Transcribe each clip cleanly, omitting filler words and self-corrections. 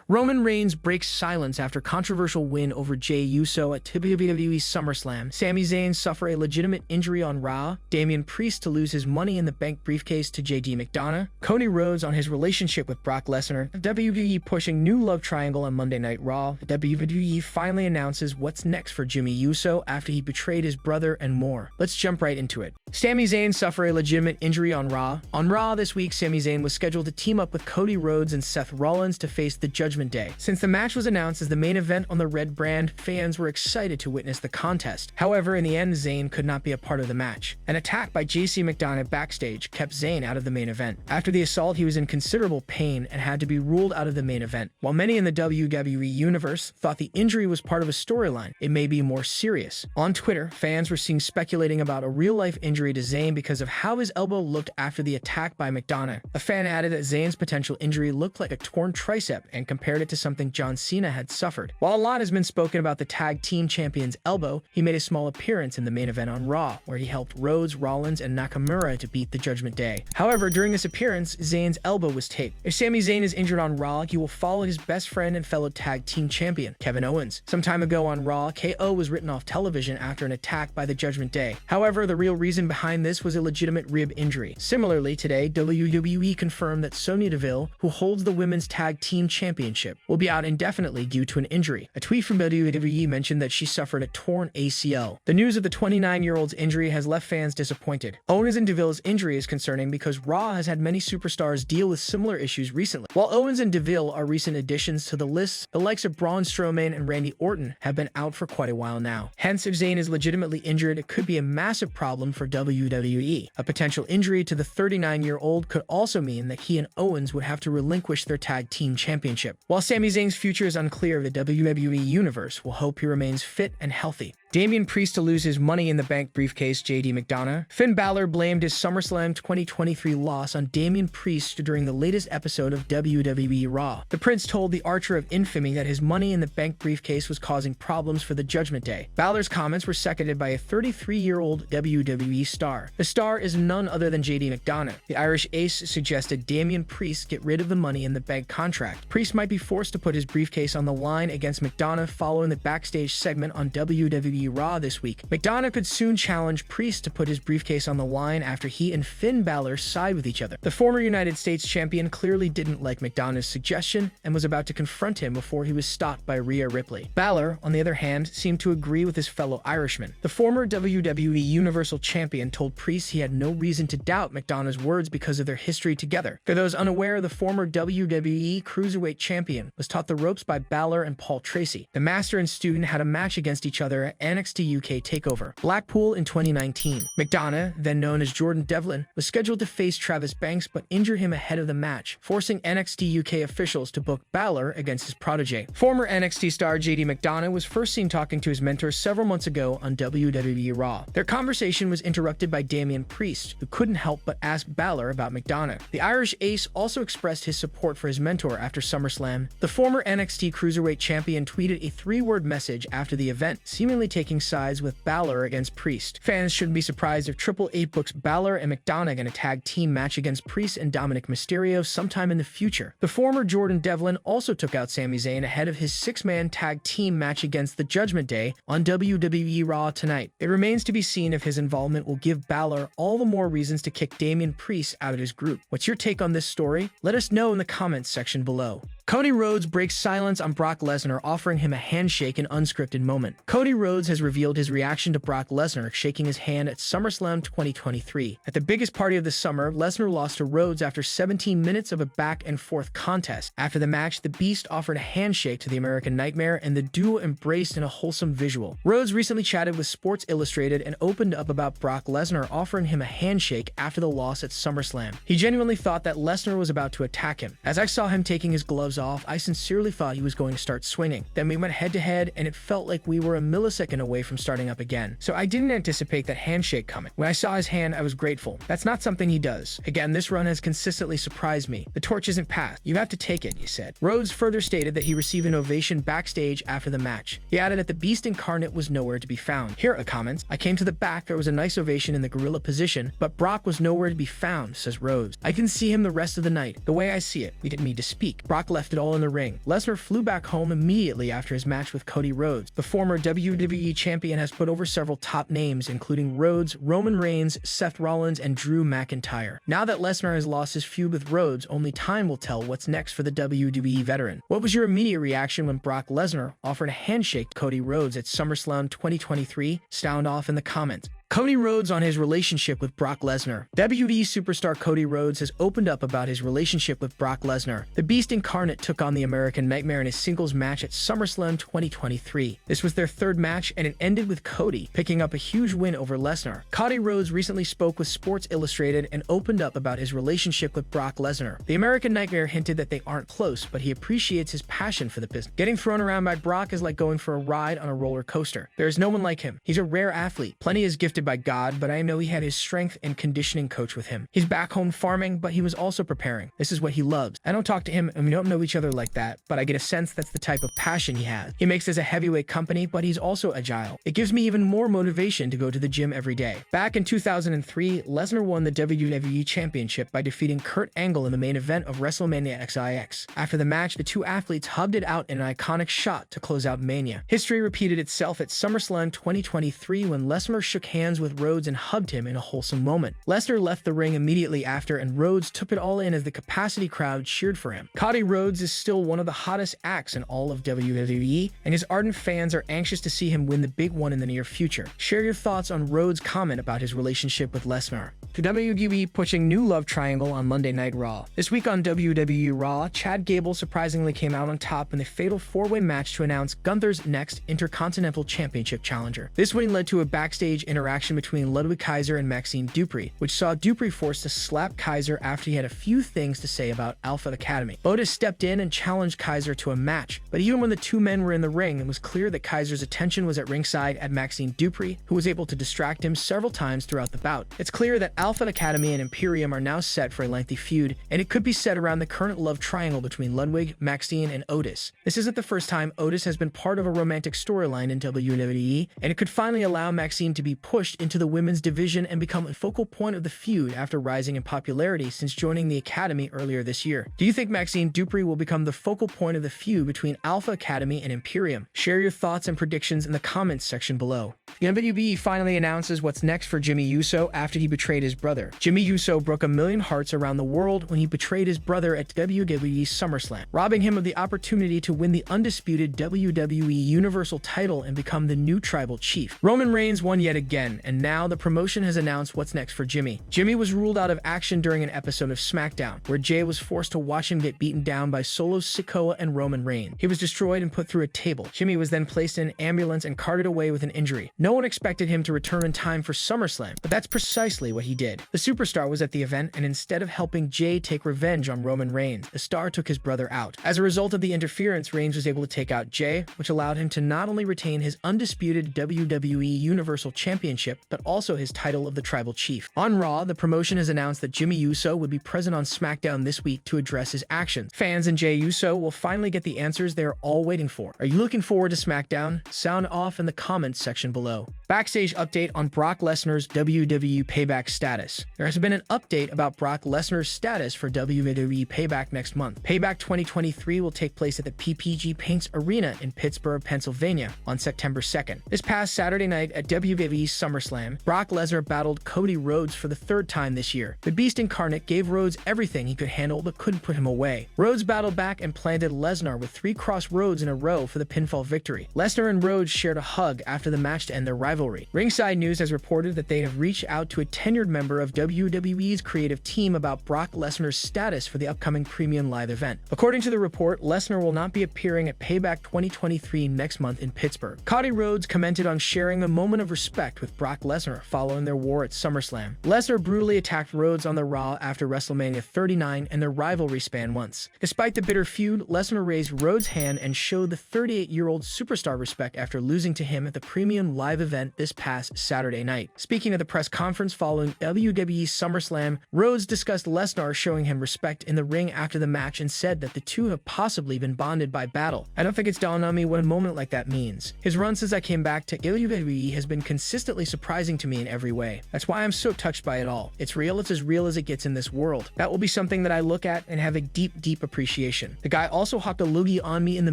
Roman Reigns breaks silence after controversial win over Jey Uso at WWE SummerSlam. Sami Zayn suffer a legitimate injury on Raw. Damian Priest to lose his Money in the Bank briefcase to JD McDonough. Cody Rhodes on his relationship with Brock Lesnar. WWE pushing new love triangle on Monday Night Raw. WWE finally announces what's next for Jimmy Uso after he betrayed his brother, and more. Let's jump right into it. Sami Zayn suffer a legitimate injury on Raw. On Raw this week, Sami Zayn was scheduled to team up with Cody Rhodes and Seth Rollins to face the Judgment Day. Since the match was announced as the main event on the Red brand, fans were excited to witness the contest. However, in the end, Zayn could not be a part of the match. An attack by JC McDonough backstage kept Zayn out of the main event. After the assault, he was in considerable pain and had to be ruled out of the main event. While many in the WWE universe thought the injury was part of a storyline, it may be more serious. On Twitter, fans were seen speculating about a real-life injury to Zayn because of how his elbow looked after the attack by McDonough. A fan added that Zayn's potential injury looked like a torn tricep and compared it to something John Cena had suffered. While a lot has been spoken about the tag team champion's elbow, he made a small appearance in the main event on Raw, where he helped Rhodes, Rollins, and Nakamura to beat the Judgment Day. However, during this appearance, Zayn's elbow was taped. If Sami Zayn is injured on Raw, he will follow his best friend and fellow tag team champion, Kevin Owens. Some time ago on Raw, KO was written off television after an attack by the Judgment Day. However, the real reason behind this was a legitimate rib injury. Similarly, today, WWE confirmed that Sonya Deville, who holds the Women's Tag Team Championship, will be out indefinitely due to an injury. A tweet from WWE mentioned that she suffered a torn ACL. The news of the 29-year-old's injury has left fans disappointed. Owens and Deville's injury is concerning because Raw has had many superstars deal with similar issues recently. While Owens and Deville are recent additions to the list, the likes of Braun Strowman and Randy Orton have been out for quite a while now. Hence, if Zayn is legitimately injured, it could be a massive problem for WWE. A potential injury to the 39-year-old could also mean that he and Owens would have to relinquish their tag team championship. While Sami Zayn's future is unclear, the WWE Universe will hope he remains fit and healthy. Damian Priest to lose his Money in the Bank briefcase, JD McDonough. Finn Balor blamed his SummerSlam 2023 loss on Damian Priest during the latest episode of WWE Raw. The Prince told the Archer of Infamy that his Money in the Bank briefcase was causing problems for the Judgment Day. Balor's comments were seconded by a 33-year-old WWE star. The star is none other than JD McDonough. The Irish ace suggested Damian Priest get rid of the Money in the Bank contract. Priest might be forced to put his briefcase on the line against McDonough following the backstage segment on WWE Raw this week. McDonough could soon challenge Priest to put his briefcase on the line after he and Finn Balor side with each other. The former United States champion clearly didn't like McDonough's suggestion and was about to confront him before he was stopped by Rhea Ripley. Balor, on the other hand, seemed to agree with his fellow Irishman. The former WWE Universal Champion told Priest he had no reason to doubt McDonough's words because of their history together. For those unaware, the former WWE Cruiserweight Champion was taught the ropes by Balor and Paul Tracy. The master and student had a match against each other at NXT UK TakeOver Blackpool in 2019. McDonough, then known as Jordan Devlin, was scheduled to face Travis Banks but injured him ahead of the match, forcing NXT UK officials to book Balor against his protege. Former NXT star JD McDonough was first seen talking to his mentor several months ago on WWE Raw. Their conversation was interrupted by Damian Priest, who couldn't help but ask Balor about McDonough. The Irish ace also expressed his support for his mentor after SummerSlam. The former NXT Cruiserweight Champion tweeted a three-word message after the event, seemingly taking sides with Balor against Priest. Fans shouldn't be surprised if Triple H books Balor and McDonough in a tag team match against Priest and Dominic Mysterio sometime in the future. The former Jordan Devlin also took out Sami Zayn ahead of his six-man tag team match against the Judgment Day on WWE Raw tonight. It remains to be seen if his involvement will give Balor all the more reasons to kick Damian Priest out of his group. What's your take on this story? Let us know in the comments section below. Cody Rhodes breaks silence on Brock Lesnar, offering him a handshake in unscripted moment. Cody Rhodes has revealed his reaction to Brock Lesnar shaking his hand at SummerSlam 2023. At the biggest party of the summer, Lesnar lost to Rhodes after 17 minutes of a back-and-forth contest. After the match, the Beast offered a handshake to the American Nightmare, and the duo embraced in a wholesome visual. Rhodes recently chatted with Sports Illustrated and opened up about Brock Lesnar offering him a handshake after the loss at SummerSlam. He genuinely thought that Lesnar was about to attack him. As I saw him taking his gloves off, I sincerely thought he was going to start swinging. Then we went head-to-head, and it felt like we were a millisecond away from starting up again. So I didn't anticipate that handshake coming. When I saw his hand, I was grateful. That's not something he does. Again, this run has consistently surprised me. The torch isn't passed. You have to take it, he said. Rhodes further stated that he received an ovation backstage after the match. He added that the Beast incarnate was nowhere to be found. Here are the comments. I came to the back, there was a nice ovation in the gorilla position, but Brock was nowhere to be found, says Rhodes. I can see him the rest of the night. The way I see it, we didn't need to speak. Brock left left it all in the ring. Lesnar flew back home immediately after his match with Cody Rhodes. The former WWE champion has put over several top names, including Rhodes, Roman Reigns, Seth Rollins, and Drew McIntyre. Now that Lesnar has lost his feud with Rhodes, only time will tell what's next for the WWE veteran. What was your immediate reaction when Brock Lesnar offered a handshake to Cody Rhodes at SummerSlam 2023? Sound off in the comments. Cody Rhodes on his relationship with Brock Lesnar. WWE superstar Cody Rhodes has opened up about his relationship with Brock Lesnar. The Beast Incarnate took on the American Nightmare in a singles match at SummerSlam 2023. This was their third match, and it ended with Cody picking up a huge win over Lesnar. Cody Rhodes recently spoke with Sports Illustrated and opened up about his relationship with Brock Lesnar. The American Nightmare hinted that they aren't close, but he appreciates his passion for the business. Getting thrown around by Brock is like going for a ride on a roller coaster. There is no one like him. He's a rare athlete. Plenty is gifted by God, but I know he had his strength and conditioning coach with him. He's back home farming, but he was also preparing. This is what he loves. I don't talk to him and we don't know each other like that, but I get a sense that's the type of passion he has. He makes this a heavyweight company, but he's also agile. It gives me even more motivation to go to the gym every day. Back in 2003, Lesnar won the WWE Championship by defeating Kurt Angle in the main event of WrestleMania XIX. After the match, the two athletes hugged it out in an iconic shot to close out Mania. History repeated itself at SummerSlam 2023 when Lesnar shook hands with Rhodes and hugged him in a wholesome moment. Lesnar left the ring immediately after, and Rhodes took it all in as the capacity crowd cheered for him. Cody Rhodes is still one of the hottest acts in all of WWE, and his ardent fans are anxious to see him win the big one in the near future. Share your thoughts on Rhodes' comment about his relationship with Lesnar. The WWE pushing new love triangle on Monday Night Raw. This week on WWE Raw, Chad Gable surprisingly came out on top in the fatal four-way match to announce Gunther's next Intercontinental Championship challenger. This win led to a backstage interaction between Ludwig Kaiser and Maxine Dupri, which saw Dupri forced to slap Kaiser after he had a few things to say about Alpha Academy. Otis stepped in and challenged Kaiser to a match, but even when the two men were in the ring, it was clear that Kaiser's attention was at ringside at Maxine Dupri, who was able to distract him several times throughout the bout. It's clear that Alpha Academy and Imperium are now set for a lengthy feud, and it could be set around the current love triangle between Ludwig, Maxine, and Otis. This isn't the first time Otis has been part of a romantic storyline in WWE, and it could finally allow Maxine to be pushed into the women's division and become a focal point of the feud after rising in popularity since joining the Academy earlier this year. Do you think Maxine Dupri will become the focal point of the feud between Alpha Academy and Imperium? Share your thoughts and predictions in the comments section below. The WWE finally announces what's next for Jimmy Uso after he betrayed his brother. Jimmy Uso broke 1 million hearts around the world when he betrayed his brother at WWE SummerSlam, robbing him of the opportunity to win the undisputed WWE Universal title and become the new tribal chief. Roman Reigns won yet again, and now the promotion has announced what's next for Jimmy. Jimmy was ruled out of action during an episode of SmackDown, where Jay was forced to watch him get beaten down by Solo Sikoa and Roman Reigns. He was destroyed and put through a table. Jimmy was then placed in an ambulance and carted away with an injury. No one expected him to return in time for SummerSlam, but that's precisely what he did. The superstar was at the event, and instead of helping Jay take revenge on Roman Reigns, the star took his brother out. As a result of the interference, Reigns was able to take out Jay, which allowed him to not only retain his undisputed WWE Universal Championship, but also his title of the Tribal Chief. On Raw, the promotion has announced that Jimmy Uso would be present on SmackDown this week to address his actions. Fans and Jey Uso will finally get the answers they are all waiting for. Are you looking forward to SmackDown? Sound off in the comments section below. Backstage update on Brock Lesnar's WWE Payback status. There has been an update about Brock Lesnar's status for WWE Payback next month. Payback 2023 will take place at the PPG Paints Arena in Pittsburgh, Pennsylvania on September 2nd. This past Saturday night at WWE SummerSlam, Brock Lesnar battled Cody Rhodes for the third time this year. The Beast Incarnate gave Rhodes everything he could handle but couldn't put him away. Rhodes battled back and planted Lesnar with 3 cross Rhodes in a row for the pinfall victory. Lesnar and Rhodes shared a hug after the match to end their rivalry. Ringside News has reported that they have reached out to a tenured member of WWE's creative team about Brock Lesnar's status for the upcoming premium live event. According to the report, Lesnar will not be appearing at Payback 2023 next month in Pittsburgh. Cody Rhodes commented on sharing a moment of respect with Brock Lesnar following their war at SummerSlam. Lesnar brutally attacked Rhodes on the Raw after WrestleMania 39, and their rivalry spanned months. Despite the bitter feud, Lesnar raised Rhodes' hand and showed the 38-year-old superstar respect after losing to him at the premium live event event this past Saturday night. Speaking at the press conference following WWE SummerSlam, Rhodes discussed Lesnar showing him respect in the ring after the match and said that the two have possibly been bonded by battle. I don't think it's dawned on me what a moment like that means. His run since I came back to WWE has been consistently surprising to me in every way. That's why I'm so touched by it all. It's real as it gets in this world. That will be something that I look at and have a deep appreciation. The guy also hocked a loogie on me in the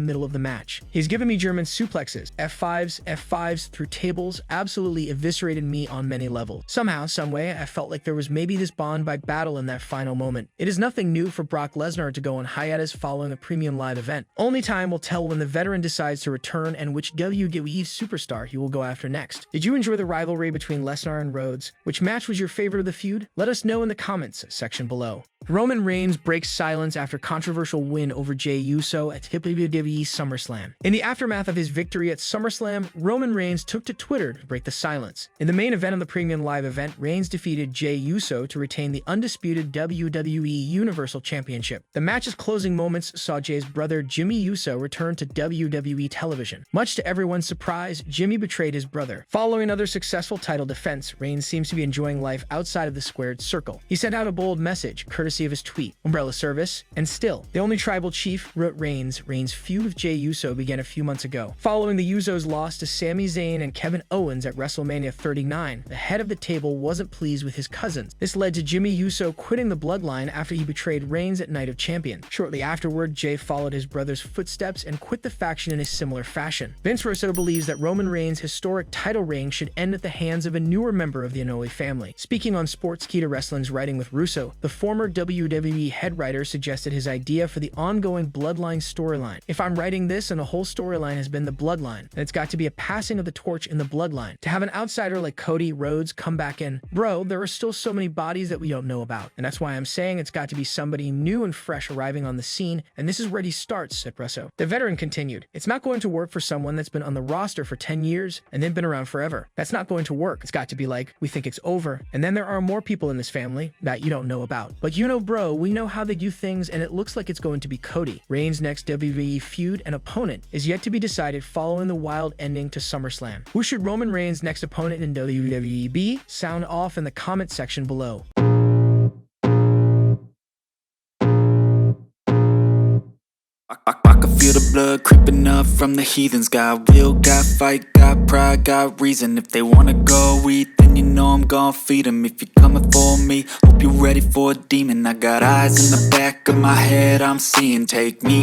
middle of the match. He's given me German suplexes, F5s through tables, absolutely eviscerated me on many levels. Somehow, someway, I felt like there was maybe this bond by battle in that final moment. It is nothing new for Brock Lesnar to go on hiatus following a premium live event. Only time will tell when the veteran decides to return and which WWE superstar he will go after next. Did you enjoy the rivalry between Lesnar and Rhodes? Which match was your favorite of the feud? Let us know in the comments section below. Roman Reigns breaks silence after controversial win over Jey Uso at WWE SummerSlam. In the aftermath of his victory at SummerSlam, Roman Reigns took to Twitter to break the silence. In the main event of the premium live event, Reigns defeated Jey Uso to retain the undisputed WWE Universal Championship. The match's closing moments saw Jey's brother Jimmy Uso return to WWE television. Much to everyone's surprise, Jimmy betrayed his brother. Following another successful title defense, Reigns seems to be enjoying life outside of the squared circle. He sent out a bold message, courtesy of his tweet, Umbrella Service, and still, the only tribal chief wrote Reigns' feud with Jey Uso began a few months ago. Following the Usos' loss to Sami Zayn and Kevin Owens at WrestleMania 39, the head of the table wasn't pleased with his cousins. This led to Jimmy Uso quitting the bloodline after he betrayed Reigns at Night of Champions. Shortly afterward, Jey followed his brother's footsteps and quit the faction in a similar fashion. Vince Russo believes that Roman Reigns' historic title reign should end at the hands of a newer member of the Inoue family. Speaking on Sportskeeda Wrestling's Writing with Russo, the former WWE head writer suggested his idea for the ongoing Bloodline storyline. If I'm writing this and the whole storyline has been the Bloodline, then it's got to be a passing of the torch in the Bloodline. To have an outsider like Cody, Rhodes come back in, bro, there are still so many bodies that we don't know about. And that's why I'm saying it's got to be somebody new and fresh arriving on the scene, and this is where he starts, said Russo. The veteran continued, it's not going to work for someone that's been on the roster for 10 years and they've been around forever. That's not going to work. It's got to be like, we think it's over, and then there are more people in this family that you don't know about. But you know, bro, we know how they do things, and it looks like it's going to be Cody. Reigns' next WWE feud and opponent is yet to be decided following the wild ending to SummerSlam. Who should Roman Reigns' next opponent in WWE be? Sound off in the comment section below. I can feel the blood creeping up from the heathens. Got will, got fight, got pride, got reason. If they wanna go eat, then you know I'm gon' feed them. If you're coming for me, hope you're ready for a demon. I got eyes in the back of my head, I'm seeing. Take me